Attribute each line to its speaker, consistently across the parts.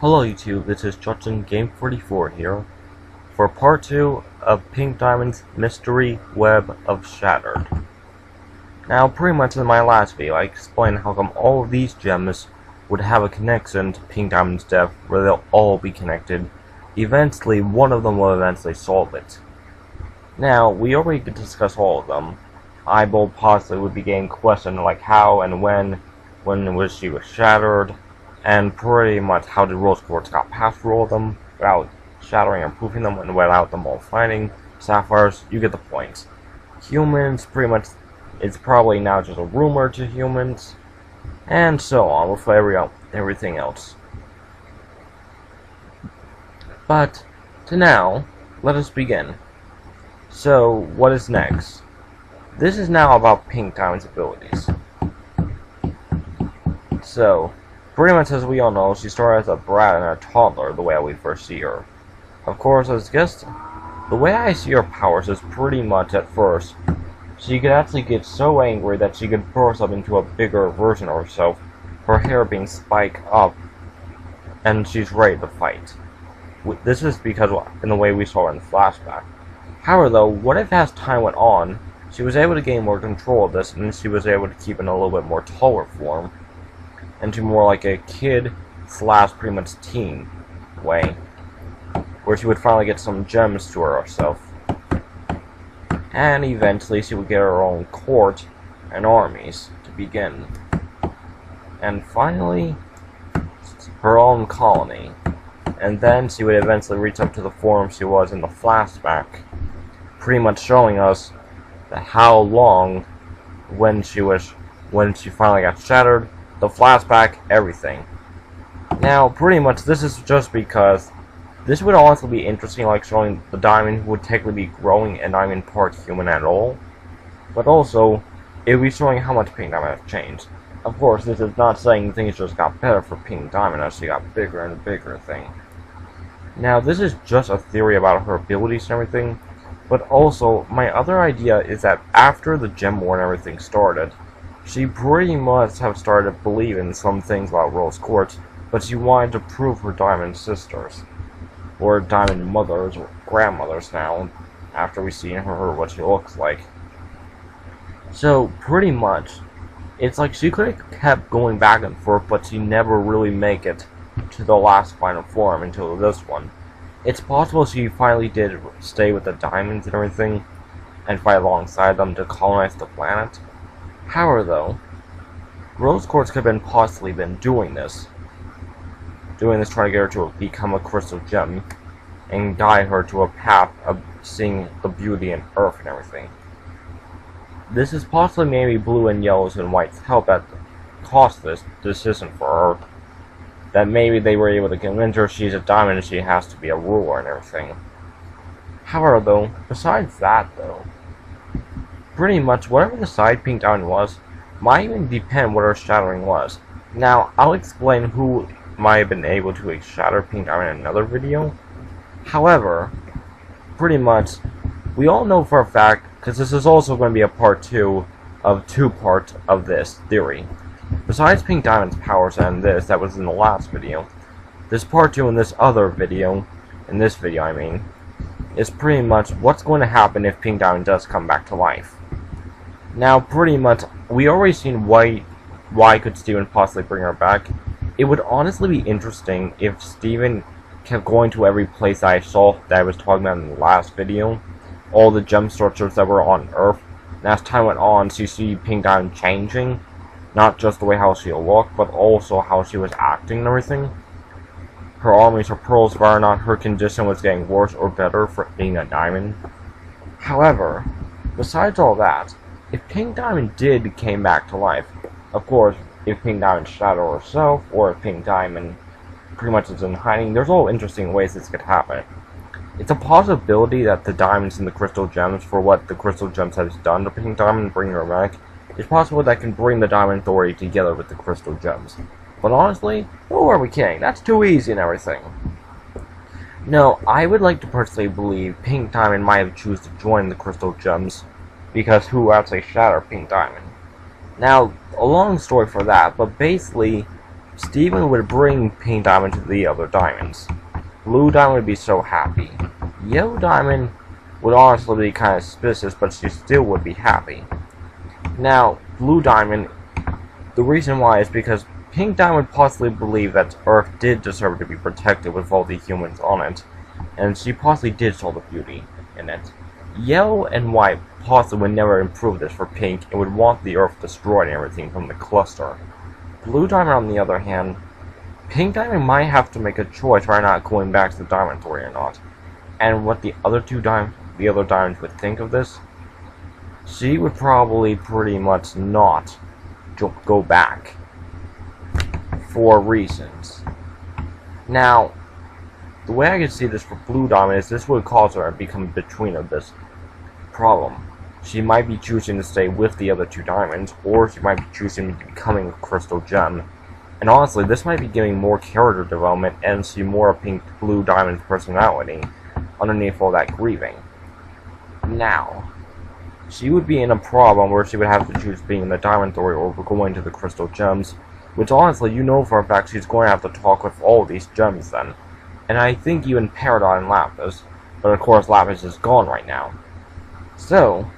Speaker 1: Hello YouTube, this is Judson Game 44 here for part 2 of Pink Diamond's Mystery Web of Shattered. Now, pretty much in my last video, I explained how come all of these gems would have a connection to Pink Diamond's death, where they'll all be connected. Eventually, one of them will eventually solve it. Now, we already discussed all of them. Eyeball possibly would be getting questioned like how and when was she shattered, and pretty much how the rose quartz got past through all of them without shattering and proofing them and without them all fighting. Sapphires, you get the point. Humans, pretty much, it's probably now just a rumor to humans, and so on with everything else. But, to now, let us begin. So, what is next? This is now about Pink Diamond's abilities. So, pretty much as we all know, she started as a brat and a toddler the way we first see her. Of course, as guessed, the way I see her powers is pretty much at first, she could actually get so angry that she could burst up into a bigger version of herself, her hair being spiked up, and she's ready to fight. This is because in the way we saw her in the flashback. However though, what if as time went on, she was able to gain more control of this, and she was able to keep in a little bit more taller form, into more like a kid slash pretty much teen way, where she would finally get some gems to herself, and eventually she would get her own court and armies to begin, and finally her own colony, and then she would eventually reach up to the form she was in the flashback, pretty much showing us that how long when she finally got shattered, the flashback, everything. Now, pretty much this is just because this would also be interesting, like showing the diamond would technically be growing and not even part human at all. But also, it would be showing how much Pink Diamond has changed. Of course, this is not saying things just got better for Pink Diamond as she got bigger and bigger thing. Now, this is just a theory about her abilities and everything, but also, my other idea is that after the Gem War and everything started, she pretty much have started to believe in some things about Rose Quartz, but she wanted to prove her Diamond sisters, or Diamond mothers, or grandmothers now, after we see her what she looks like. So, pretty much, it's like she could have kept going back and forth, but she never really make it to the last final form until this one. It's possible she finally did stay with the diamonds and everything, and fight alongside them to colonize the planet. However though, Rose Quartz could have possibly been doing this trying to get her to become a crystal gem, and guide her to a path of seeing the beauty in Earth and everything. This is possibly maybe blue and yellows and whites help that caused this decision for her, that maybe they were able to convince her she's a diamond and she has to be a ruler and everything. However though, besides that though, pretty much whatever the side Pink Diamond was, might even depend what her shattering was. Now, I'll explain who might have been able to shatter Pink Diamond in another video. However, pretty much, we all know for a fact, because this is also going to be a part 2 of 2 parts of this theory. Besides Pink Diamond's powers and this, that was in the last video, this part 2 in this other video, I mean, is pretty much what's going to happen if Pink Diamond does come back to life. Now, pretty much, we already seen why could Steven possibly bring her back. It would honestly be interesting if Steven kept going to every place I saw that I was talking about in the last video, all the gem structures that were on Earth, and as time went on, so you see Pink Diamond changing, not just the way how she looked, but also how she was acting and everything. Her armies, her pearls, whether or not her condition was getting worse or better for being a diamond. However, besides all that, if Pink Diamond came back to life, of course, if Pink Diamond shattered herself, or if Pink Diamond pretty much is in hiding, there's all interesting ways this could happen. It's a possibility that the diamonds and the crystal gems, for what the crystal gems has done to Pink Diamond and bringing her back, it's possible that can bring the Diamond Authority together with the crystal gems. But honestly, who are we kidding? That's too easy and everything. No, I would like to personally believe Pink Diamond might have chosen to join the crystal gems, because who actually shattered Pink Diamond? Now, a long story for that, but basically, Steven would bring Pink Diamond to the other diamonds. Blue Diamond would be so happy. Yellow Diamond would honestly be kind of suspicious, but she still would be happy. Now, Blue Diamond, the reason why is because Pink Diamond possibly believed that Earth did deserve to be protected with all the humans on it, and she possibly did saw the beauty in it. Yellow and White possibly would never improve this for Pink and would want the Earth destroyed and everything from the cluster. Blue Diamond, on the other hand, Pink Diamond might have to make a choice whether or not going back to the Diamond Authority or not. And what the other diamonds would think of this, she would probably pretty much not go back for reasons. Now, the way I can see this for Blue Diamond is this would cause her to become between of this problem. She might be choosing to stay with the other two diamonds, or she might be choosing becoming a crystal gem. And honestly, this might be giving more character development and see more of Blue Diamond's personality underneath all that grieving. Now, she would be in a problem where she would have to choose being in the Diamond Authority or going to the crystal gems, which honestly, you know for a fact she's going to have to talk with all these gems then. And I think even Peridot and Lapis, but of course Lapis is gone right now. So,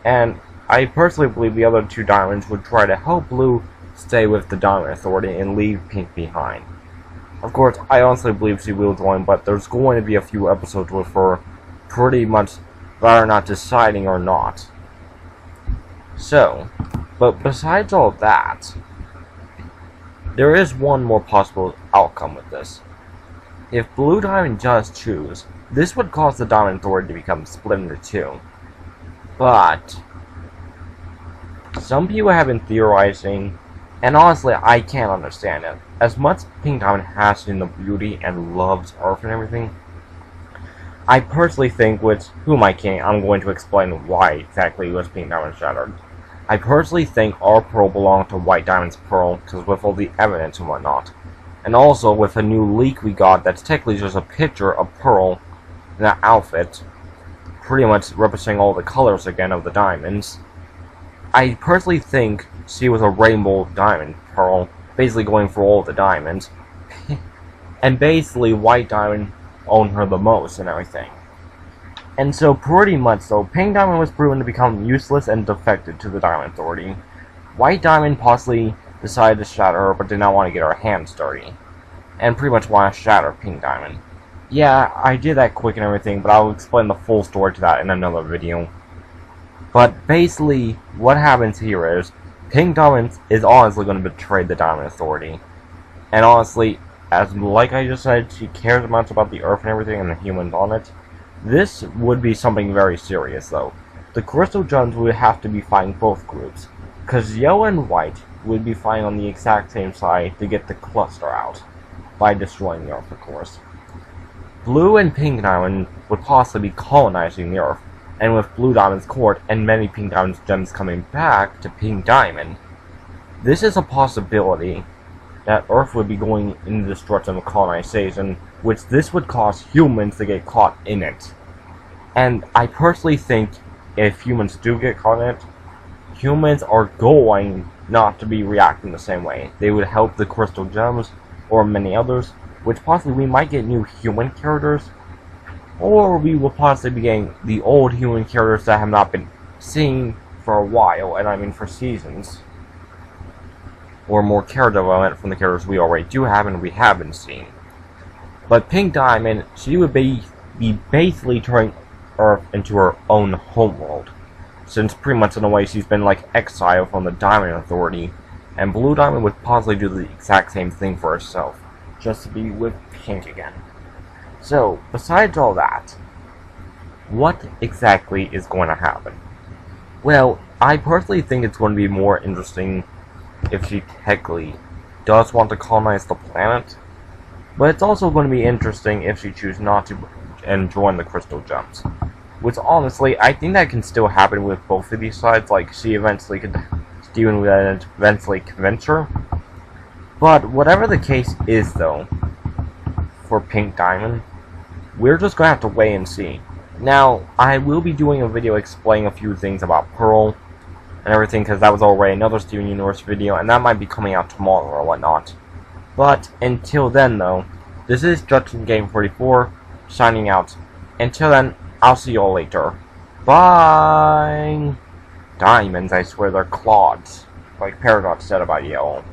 Speaker 1: and I personally believe the other two diamonds would try to help Blue stay with the Diamond Authority and leave Pink behind. Of course, I honestly believe she will join, but there's going to be a few episodes with her pretty much whether or not deciding or not. So, but besides all that, there is one more possible outcome with this. If Blue Diamond does choose, this would cause the Diamond Authority to become split into two. But some people have been theorizing, and honestly, I can't understand it. As much Pink Diamond has seen the beauty and loves Earth and everything, I personally think, which, whom I can't, I'm going to explain why exactly was Pink Diamond shattered. I personally think our pearl belonged to White Diamond's pearl, because with all the evidence and whatnot. And also with a new leak we got that's technically just a picture of Pearl in that outfit, pretty much representing all the colors again of the diamonds. I personally think she was a rainbow diamond pearl, basically going for all the diamonds. And basically White Diamond owned her the most and everything. And so pretty much so, Pink Diamond was proven to become useless and defected to the Diamond Authority. White Diamond possibly decided to shatter her, but did not want to get her hands dirty. And pretty much want to shatter Pink Diamond. Yeah, I did that quick and everything, but I'll explain the full story to that in another video. But basically, what happens here is, Pink Diamond is honestly going to betray the Diamond Authority. And honestly, as like I just said, she cares much about the Earth and everything and the humans on it. This would be something very serious though. The Crystal Gems would have to be fighting both groups, because Yellow and White would be fighting on the exact same side to get the cluster out, by destroying the Earth of course. Blue and Pink Diamond would possibly be colonizing the Earth, and with Blue Diamond's court and many Pink Diamond's gems coming back to Pink Diamond, this is a possibility that Earth would be going into destruction of colonization, which this would cause humans to get caught in it. And I personally think if humans do get caught in it, humans are going not to be reacting the same way. They would help the Crystal Gems, or many others, which possibly we might get new human characters, or we will possibly be getting the old human characters that have not been seen for a while, and I mean for seasons. Or more character development from the characters we already do have and we have been seeing. But Pink Diamond, she would be basically turning Earth into her own homeworld, since pretty much in a way she's been like exiled from the Diamond Authority, and Blue Diamond would possibly do the exact same thing for herself, just to be with Pink again. So, besides all that, what exactly is going to happen? Well, I personally think it's going to be more interesting if she technically does want to colonize the planet, but it's also going to be interesting if she chooses not to and join the Crystal Gems. Which honestly, I think that can still happen with both of these sides, like Steven would eventually convince her. But whatever the case is though, for Pink Diamond, we're just going to have to wait and see. Now, I will be doing a video explaining a few things about Pearl, and everything, because that was already another Steven Universe video, and that might be coming out tomorrow or whatnot. But until then, though, this is Judgment Game 44 signing out. Until then, I'll see you all later. Bye! Diamonds, I swear they're clods, like Paradox said about Yellow.